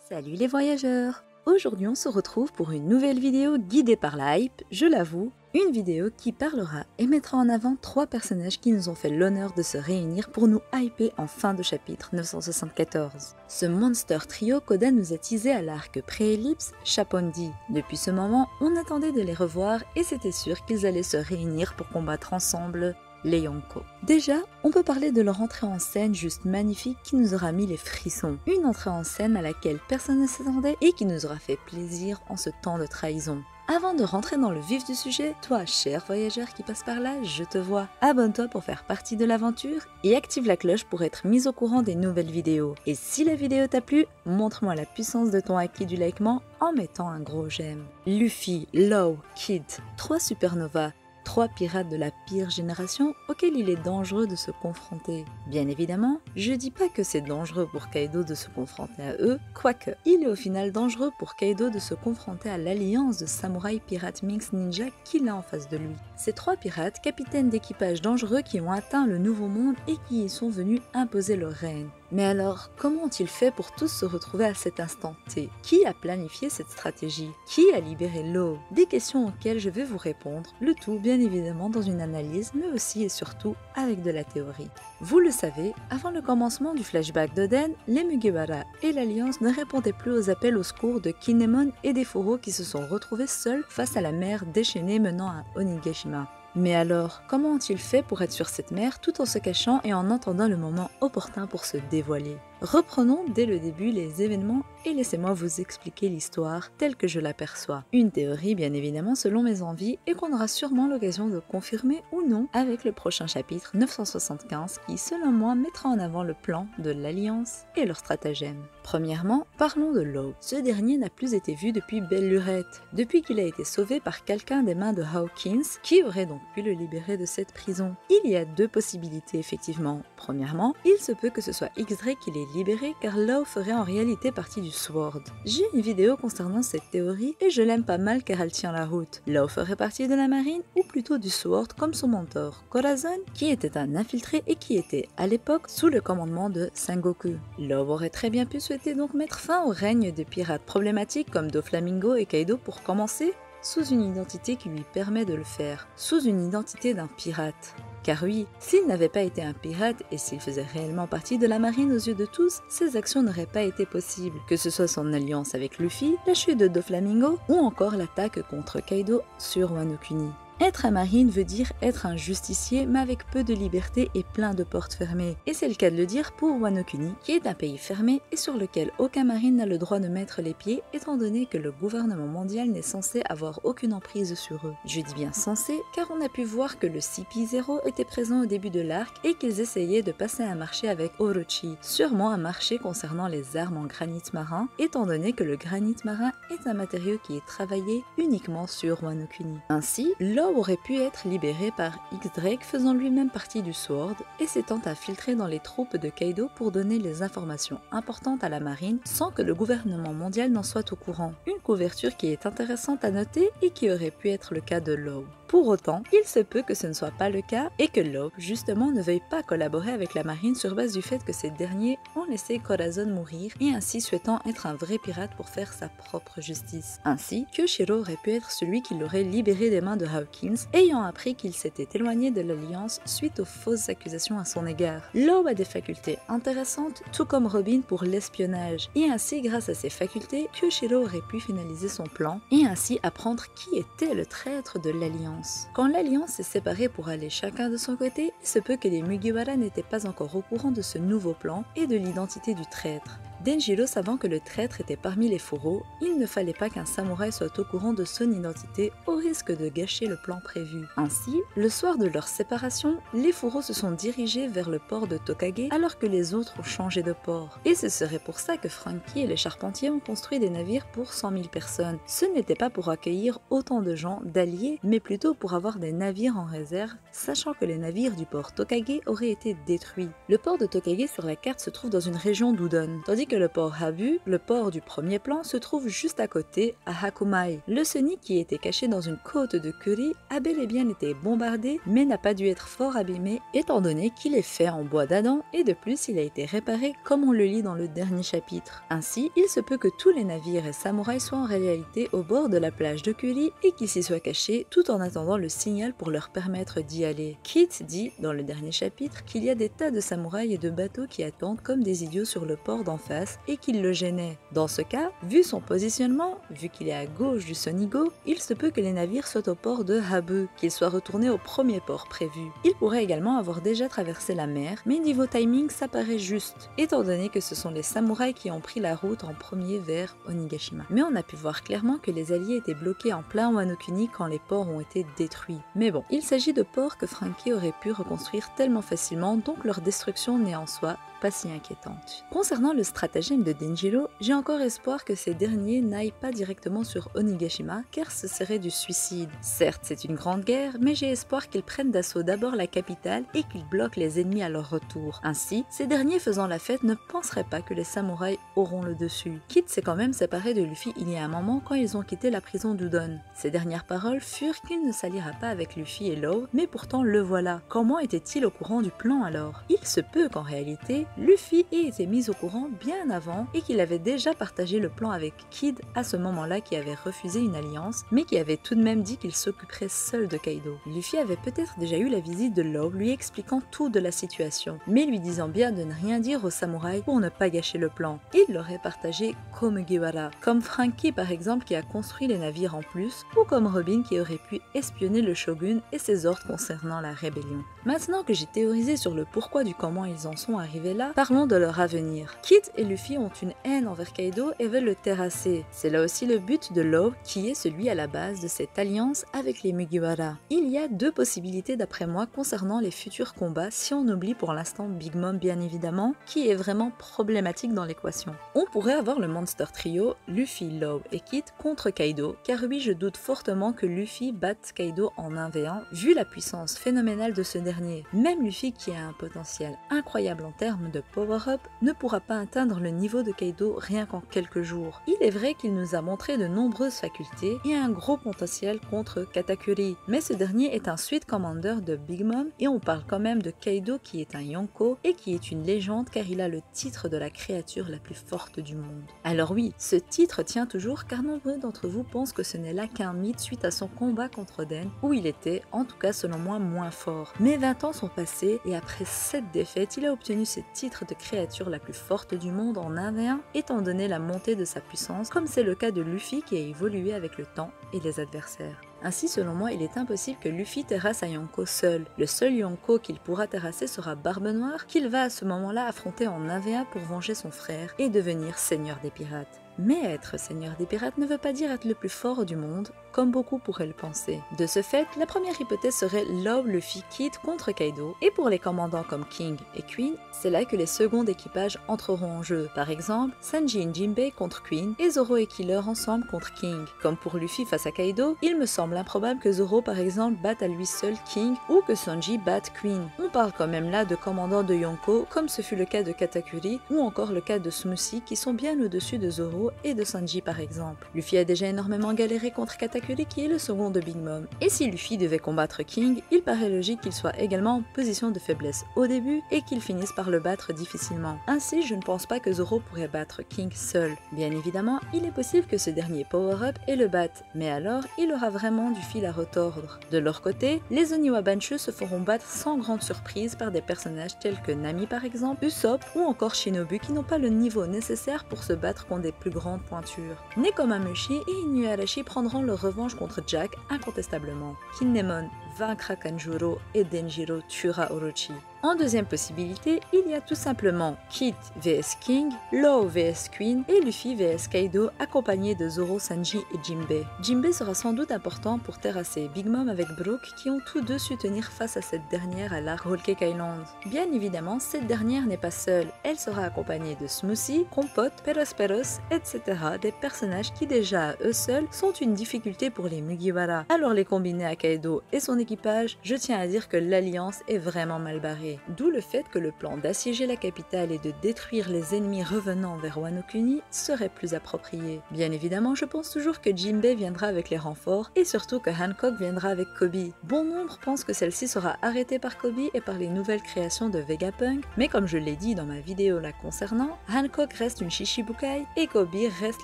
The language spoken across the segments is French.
Salut les voyageurs! Aujourd'hui on se retrouve pour une nouvelle vidéo guidée par la hype, je l'avoue, une vidéo qui parlera et mettra en avant 3 personnages qui nous ont fait l'honneur de se réunir pour nous hyper en fin de chapitre 974. Ce monster trio qu'Oda nous a teasé à l'arc pré-ellipse Chapondi. Depuis ce moment, on attendait de les revoir et c'était sûr qu'ils allaient se réunir pour combattre ensemble les Yonko. Déjà, on peut parler de leur entrée en scène juste magnifique qui nous aura mis les frissons. Une entrée en scène à laquelle personne ne s'attendait et qui nous aura fait plaisir en ce temps de trahison. Avant de rentrer dans le vif du sujet, toi, cher voyageur qui passe par là, je te vois. Abonne-toi pour faire partie de l'aventure et active la cloche pour être mis au courant des nouvelles vidéos. Et si la vidéo t'a plu, montre-moi la puissance de ton acquis du likement en mettant un gros j'aime. Luffy, Law, Kid, 3 supernovas. 3 pirates de la pire génération auxquels il est dangereux de se confronter. Bien évidemment, je dis pas que c'est dangereux pour Kaido de se confronter à eux, quoique, il est au final dangereux pour Kaido de se confronter à l'alliance de samouraïs pirates Minx Ninja qu'il a en face de lui. Ces 3 pirates, capitaines d'équipage dangereux qui ont atteint le nouveau monde et qui y sont venus imposer leur règne. Mais alors, comment ont-ils fait pour tous se retrouver à cet instant T? Qui a planifié cette stratégie? Qui a libéré Law? Des questions auxquelles je vais vous répondre, le tout bien évidemment dans une analyse, mais aussi et surtout avec de la théorie. Vous le savez, avant le commencement du flashback d'Oden, les Mugiwara et l'Alliance ne répondaient plus aux appels au secours de Kinemon et des Furo qui se sont retrouvés seuls face à la mer déchaînée menant à Onigashima. Mais alors, comment ont-ils fait pour être sur cette mer tout en se cachant et en attendant le moment opportun pour se dévoiler? Reprenons dès le début les événements et laissez-moi vous expliquer l'histoire telle que je l'aperçois. Une théorie bien évidemment selon mes envies et qu'on aura sûrement l'occasion de confirmer ou non avec le prochain chapitre 975 qui selon moi mettra en avant le plan de l'Alliance et leur stratagème. Premièrement, parlons de Law. Ce dernier n'a plus été vu depuis belle lurette, depuis qu'il a été sauvé par quelqu'un des mains de Hawkins qui aurait donc pu le libérer de cette prison. Il y a 2 possibilités effectivement. Premièrement, il se peut que ce soit X-Drake qui l'ait libéré car Law ferait en réalité partie du Sword. J'ai une vidéo concernant cette théorie et je l'aime pas mal car elle tient la route. Law ferait partie de la marine ou plutôt du Sword comme son mentor, Corazon, qui était un infiltré et qui était à l'époque sous le commandement de Sengoku. Law aurait très bien pu souhaiter donc mettre fin au règne de pirates problématiques comme Doflamingo et Kaido pour commencer, sous une identité qui lui permet de le faire, sous une identité d'un pirate. Car oui, s'il n'avait pas été un pirate et s'il faisait réellement partie de la marine aux yeux de tous, ses actions n'auraient pas été possibles, que ce soit son alliance avec Luffy, la chute de Doflamingo ou encore l'attaque contre Kaido sur Wano Kuni. Être un marine veut dire être un justicier mais avec peu de liberté et plein de portes fermées. Et c'est le cas de le dire pour Wano Kuni, qui est un pays fermé et sur lequel aucun marine n'a le droit de mettre les pieds étant donné que le gouvernement mondial n'est censé avoir aucune emprise sur eux. Je dis bien censé car on a pu voir que le CP0 était présent au début de l'arc et qu'ils essayaient de passer un marché avec Orochi, sûrement un marché concernant les armes en granit marin étant donné que le granit marin est un matériau qui est travaillé uniquement sur Wano Kuni. Ainsi, Law aurait pu être libéré par X-Drake faisant lui-même partie du Sword et s'étant infiltré dans les troupes de Kaido pour donner les informations importantes à la marine sans que le gouvernement mondial n'en soit au courant. Une couverture qui est intéressante à noter et qui aurait pu être le cas de Law. Pour autant, il se peut que ce ne soit pas le cas et que Law, justement, ne veuille pas collaborer avec la marine sur base du fait que ces derniers ont laissé Corazon mourir et ainsi souhaitant être un vrai pirate pour faire sa propre justice. Ainsi, Kyoshiro aurait pu être celui qui l'aurait libéré des mains de Hawkins, ayant appris qu'il s'était éloigné de l'Alliance suite aux fausses accusations à son égard. Law a des facultés intéressantes, tout comme Robin pour l'espionnage, et ainsi, grâce à ses facultés, Kyoshiro aurait pu finaliser son plan et ainsi apprendre qui était le traître de l'Alliance. Quand l'Alliance s'est séparée pour aller chacun de son côté, il se peut que les Mugiwara n'étaient pas encore au courant de ce nouveau plan et de l'identité du traître. Denjiro savant que le traître était parmi les Furo, il ne fallait pas qu'un samouraï soit au courant de son identité au risque de gâcher le plan prévu. Ainsi, le soir de leur séparation, les Furo se sont dirigés vers le port de Tokage alors que les autres ont changé de port. Et ce serait pour ça que Franky et les charpentiers ont construit des navires pour 100 000 personnes. Ce n'était pas pour accueillir autant de gens d'alliés, mais plutôt pour avoir des navires en réserve, sachant que les navires du port Tokage auraient été détruits. Le port de Tokage sur la carte se trouve dans une région d'Udon, tandis que que le port Habu, le port du premier plan, se trouve juste à côté, à Hakumai. Le Sunny qui était caché dans une côte de curry a bel et bien été bombardé, mais n'a pas dû être fort abîmé étant donné qu'il est fait en bois d'Adam et de plus il a été réparé comme on le lit dans le dernier chapitre. Ainsi, il se peut que tous les navires et samouraïs soient en réalité au bord de la plage de Kuri et qu'ils s'y soient cachés tout en attendant le signal pour leur permettre d'y aller. Kit dit dans le dernier chapitre qu'il y a des tas de samouraïs et de bateaux qui attendent comme des idiots sur le port d'en face et qu'ils le gênaient. Dans ce cas, vu son positionnement, vu qu'il est à gauche du Sonigo, il se peut que les navires soient au port de Habu, qu'ils soient retournés au premier port prévu. Il pourrait également avoir déjà traversé la mer, mais niveau timing ça paraît juste, étant donné que ce sont les samouraïs qui ont pris la route en premier vers Onigashima. Mais on a pu voir clairement que les alliés étaient bloqués en plein Wano Kuni quand les ports ont été détruits. Mais bon, il s'agit de ports que Franky aurait pu reconstruire tellement facilement, donc leur destruction n'est en soi pas si inquiétante. Concernant le stratagème de Denjiro, j'ai encore espoir que ces derniers n'aillent pas directement sur Onigashima car ce serait du suicide. Certes, c'est une grande guerre, mais j'ai espoir qu'ils prennent d'assaut d'abord la capitale et qu'ils bloquent les ennemis à leur retour. Ainsi, ces derniers faisant la fête ne penseraient pas que les samouraïs auront le dessus. Kid s'est quand même séparé de Luffy il y a un moment quand ils ont quitté la prison d'Udon. Ses dernières paroles furent qu'il ne s'alliera pas avec Luffy et Law, mais pourtant le voilà. Comment était-il au courant du plan alors? Il se peut qu'en réalité, Luffy ait été mis au courant bien avant et qu'il avait déjà partagé le plan avec Kid à ce moment-là qui avait refusé une alliance, mais qui avait tout de même dit qu'il s'occuperait seul de Kaido. Luffy avait peut-être déjà eu la visite de Law lui expliquant tout de la situation, mais lui disant bien de ne rien dire aux samouraïs pour ne pas gâcher le plan. Il l'aurait partagé comme Mugiwara, comme Franky par exemple qui a construit les navires en plus, ou comme Robin qui aurait pu espionner le shogun et ses ordres concernant la rébellion. Maintenant que j'ai théorisé sur le pourquoi du comment ils en sont arrivés là, parlons de leur avenir. Kid et Luffy ont une haine envers Kaido et veulent le terrasser. C'est là aussi le but de Law qui est celui à la base de cette alliance avec les Mugiwara. Il y a deux possibilités d'après moi concernant les futurs combats si on oublie pour l'instant Big Mom bien évidemment, qui est vraiment problématique dans l'équation. On pourrait avoir le Monster Trio, Luffy, Law et Kid contre Kaido, car oui je doute fortement que Luffy batte Kaido en 1v1 vu la puissance phénoménale de ce dernier. Même Luffy qui a un potentiel incroyable en termes de power-up ne pourra pas atteindre le niveau de Kaido rien qu'en quelques jours. Il est vrai qu'il nous a montré de nombreuses facultés et un gros potentiel contre Katakuri, mais ce dernier est un Sweet Commander de Big Mom et on parle quand même de Kaido qui est un Yonko et qui est une légende car il a le titre de la créature la plus forte du monde. Alors oui, ce titre tient toujours car nombreux d'entre vous pensent que ce n'est là qu'un mythe suite à son combat contre Oden où il était, en tout cas selon moi, moins fort. Mais 20 ans sont passés et après 7 défaites, il a obtenu ce titre de créature la plus forte du monde en 1v1 étant donné la montée de sa puissance comme c'est le cas de Luffy qui a évolué avec le temps et les adversaires. Ainsi, selon moi, il est impossible que Luffy terrasse un Yonko seul. Le seul Yonko qu'il pourra terrasser sera Barbe Noire, qu'il va à ce moment-là affronter en 1v1 pour venger son frère et devenir seigneur des pirates. Mais être seigneur des pirates ne veut pas dire être le plus fort du monde, comme beaucoup pourraient le penser. De ce fait, la première hypothèse serait Law, Luffy, Kid contre Kaido, et pour les commandants comme King et Queen, c'est là que les seconds équipages entreront en jeu. Par exemple, Sanji et Jinbei contre Queen, et Zoro et Killer ensemble contre King. Comme pour Luffy face à Kaido, il me semble improbable que Zoro par exemple batte à lui seul King, ou que Sanji batte Queen. On parle quand même là de commandants de Yonko, comme ce fut le cas de Katakuri, ou encore le cas de Smoothie, qui sont bien au-dessus de Zoro et de Sanji par exemple. Luffy a déjà énormément galéré contre Katakuri qui est le second de Big Mom. Et si Luffy devait combattre King, il paraît logique qu'il soit également en position de faiblesse au début et qu'il finisse par le battre difficilement. Ainsi, je ne pense pas que Zoro pourrait battre King seul. Bien évidemment, il est possible que ce dernier power-up et le batte, mais alors il aura vraiment du fil à retordre. De leur côté, les Oniwa Banshu se feront battre sans grande surprise par des personnages tels que Nami par exemple, Usopp ou encore Shinobu qui n'ont pas le niveau nécessaire pour se battre contre des plus grandes pointures. Nekomamushi et Inuarashi prendront leur revanche contre Jack incontestablement. Kinemon vaincra Kanjuro et Denjiro tuera Orochi. En deuxième possibilité, il y a tout simplement Kid vs King, Law vs Queen et Luffy vs Kaido accompagnés de Zoro, Sanji et Jinbei. Jinbei sera sans doute important pour terrasser Big Mom avec Brook qui ont tous deux su tenir face à cette dernière à l'arc Whole Cake Island. Bien évidemment, cette dernière n'est pas seule, elle sera accompagnée de Smoothie, Compote, Peros, etc. Des personnages qui déjà à eux seuls sont une difficulté pour les Mugiwara. Alors les combiner à Kaido et son équipage, je tiens à dire que l'Alliance est vraiment mal barrée. D'où le fait que le plan d'assiéger la capitale et de détruire les ennemis revenant vers Wano Kuni serait plus approprié. Bien évidemment, je pense toujours que Jinbei viendra avec les renforts et surtout que Hancock viendra avec Koby. Bon nombre pensent que celle-ci sera arrêtée par Koby et par les nouvelles créations de Vegapunk, mais comme je l'ai dit dans ma vidéo la concernant, Hancock reste une Shichibukai et Koby reste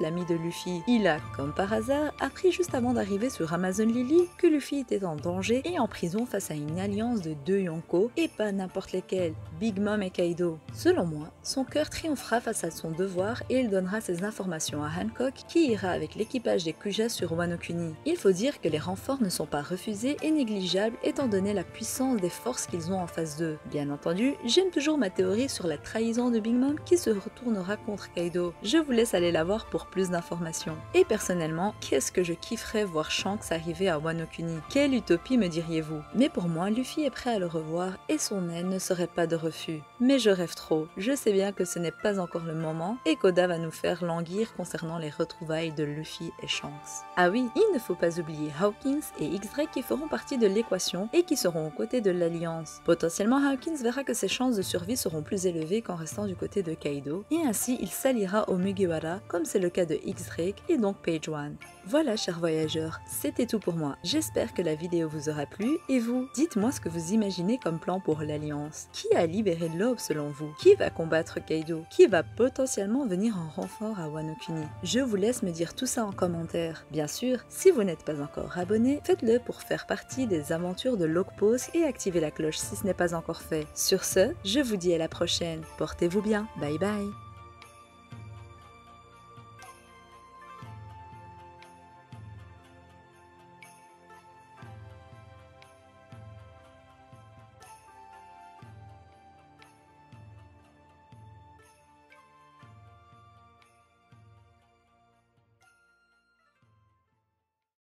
l'ami de Luffy. Il a, comme par hasard, appris juste avant d'arriver sur Amazon Lily que Luffy était en danger et en prison face à une alliance de 2 Yonko et pas n'importe lesquels, Big Mom et Kaido. Selon moi, son cœur triomphera face à son devoir et il donnera ces informations à Hancock qui ira avec l'équipage des Kuja sur Wano Kuni. Il faut dire que les renforts ne sont pas refusés et négligeables étant donné la puissance des forces qu'ils ont en face d'eux. Bien entendu, j'aime toujours ma théorie sur la trahison de Big Mom qui se retournera contre Kaido. Je vous laisse aller la voir pour plus d'informations. Et personnellement, qu'est-ce que je kifferais voir Shanks arriver à Wano Kuni? Quelle utopie me diriez-vous? Mais pour moi, Luffy est prêt à le revoir et son aide ne serait pas de refus. Mais je rêve trop, je sais bien que ce n'est pas encore le moment et qu'Oda va nous faire languir concernant les retrouvailles de Luffy et Shanks. Ah oui, il ne faut pas oublier Hawkins et X-Drake qui feront partie de l'équation et qui seront aux côtés de l'Alliance. Potentiellement, Hawkins verra que ses chances de survie seront plus élevées qu'en restant du côté de Kaido et ainsi il s'alliera au Mugiwara comme c'est le cas de X-Drake et donc Page One. Voilà chers voyageurs, c'était tout pour moi. J'espère que la vidéo vous aura plu et vous, dites-moi ce que vous imaginez comme plan pour l'Alliance. Qui a libéré l'aube selon vous? Qui va combattre Kaido? Qui va potentiellement venir en renfort à Wano Kuni? Je vous laisse me dire tout ça en commentaire. Bien sûr, si vous n'êtes pas encore abonné, faites-le pour faire partie des aventures de Logpost et activez la cloche si ce n'est pas encore fait. Sur ce, je vous dis à la prochaine. Portez-vous bien. Bye bye.